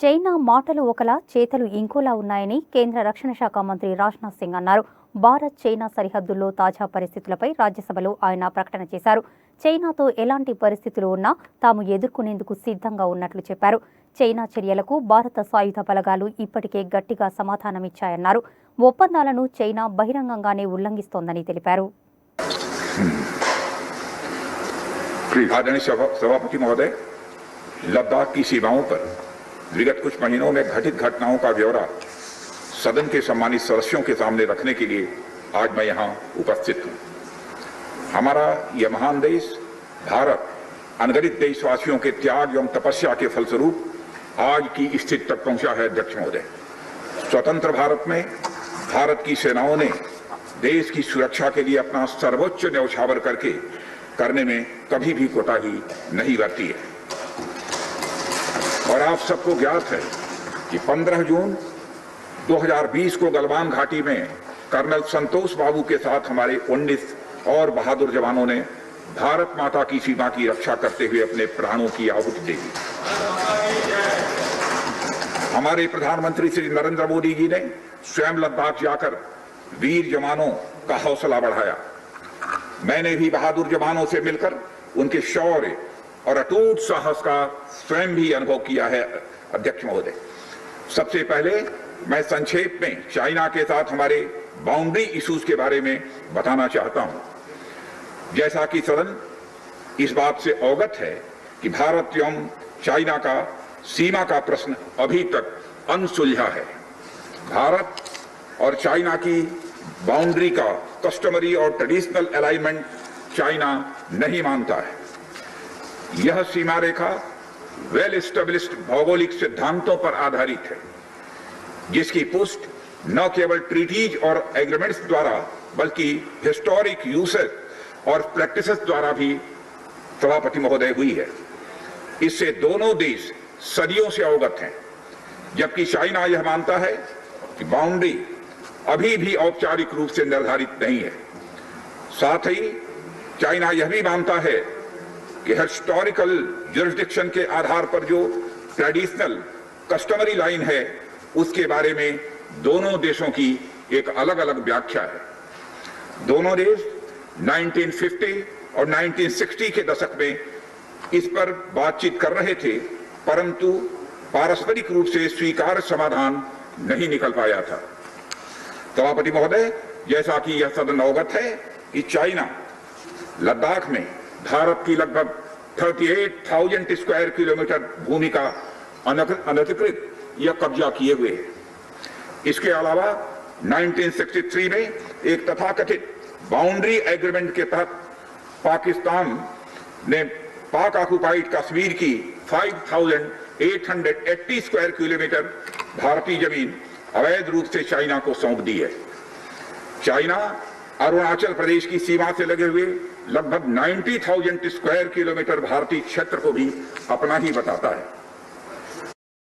China మాటలు ఒకలా చేతలు ఇంకోలా ఉన్నాయని కేంద్ర రక్షణ శాఖ మంత్రి రాజ్నాథ్ సింగ్ అన్నారు. భారత్ చైనా సరిహద్దుల్లో తాజా పరిస్థితులపై రాజ్యసభలో ఆయన ప్రకటన చేశారు. చైనాతో ఎలాంటి పరిస్థితులు ఉన్నా తాము ఎదుర్కొనేందుకు సిద్ధంగా ఉన్నట్లు చెప్పారు. చైనా చర్యలకు భారత సాయుధ బలగాలు ఇప్పటికే గట్టిగా సమాధానమిచ్చాయన్నారు. ఒప్పందాలను చైనా బహిరంగంగానే ఉల్లంఘిస్తోందని తెలిపారు. विगत कुछ महीनों में घटित घटनाओं का ब्यौरा सदन के सम्मानित सदस्यों के सामने रखने के लिए आज मैं यहां उपस्थित हूं। हमारा यह महान देश भारत अनगणित देशवासियों के त्याग एवं तपस्या के फलस्वरूप आज की स्थिति तक पहुंचा है। अध्यक्ष महोदय, स्वतंत्र भारत में भारत की सेनाओं ने देश की सुरक्षा के लिए अपना सर्वोच्च न्यौछावर करने में कभी भी कोताही नहीं बरती है। और आप सबको ज्ञात है कि 15 जून 2020 को गलवान घाटी में कर्नल संतोष बाबू के साथ हमारे 19 और बहादुर जवानों ने भारत माता की सीमा की रक्षा करते हुए अपने प्राणों की आहुति दी। हमारे प्रधानमंत्री श्री नरेंद्र मोदी जी ने स्वयं लद्दाख जाकर वीर जवानों का हौसला बढ़ाया। मैंने भी बहादुर जवानों से मिलकर उनके शौर्य और अटूट साहस का स्वयं भी अनुभव किया है। अध्यक्ष महोदय, सबसे पहले मैं संक्षेप में चाइना के साथ हमारे बाउंड्री इश्यूज के बारे में बताना चाहता हूं। जैसा कि सदन इस बात से अवगत है कि भारत एवं चाइना का सीमा का प्रश्न अभी तक अनसुलझा है। भारत और चाइना की बाउंड्री का कस्टमरी और ट्रेडिशनल अलाइनमेंट चाइना नहीं मानता है। यह सीमा रेखा वेल एस्टेब्लिश्ड भौगोलिक सिद्धांतों पर आधारित है, जिसकी पुष्टि न केवल ट्रीटीज और एग्रीमेंट्स द्वारा बल्कि हिस्टोरिक यूसेज और प्रैक्टिसेस द्वारा भी सभापति महोदय हुई है। इससे दोनों देश सदियों से अवगत हैं, जबकि चाइना यह मानता है कि बाउंड्री अभी भी औपचारिक रूप से निर्धारित नहीं है। साथ ही चाइना यह भी मानता है कि हिस्टोरिकल जुरिस्डिक्शन के आधार पर जो ट्रेडिशनल कस्टमरी लाइन है उसके बारे में दोनों देशों की एक अलग अलग व्याख्या है। दोनों देश 1950 और 1960 के दशक में इस पर बातचीत कर रहे थे, परंतु पारस्परिक रूप से स्वीकार्य समाधान नहीं निकल पाया था। सभापति महोदय, जैसा कि यह सदन अवगत है कि चाइना लद्दाख में भारत की लगभग 38,000 स्क्वायर किलोमीटर भूमि का अनधिकृत या कब्जा किए हुए है। इसके अलावा 1963 में एक तथाकथित बाउंड्री एग्रीमेंट के तहत पाकिस्तान ने पाक ऑक्युपाइड कश्मीर की 5,880 स्क्वायर किलोमीटर भारतीय जमीन अवैध रूप से चाइना को सौंप दी है। चाइना अरुणाचल प्रदेश की सीमा से लगे हुए लगभग 90,000 स्क्वायर किलोमीटर भारतीय क्षेत्र को भी अपना ही बताता है।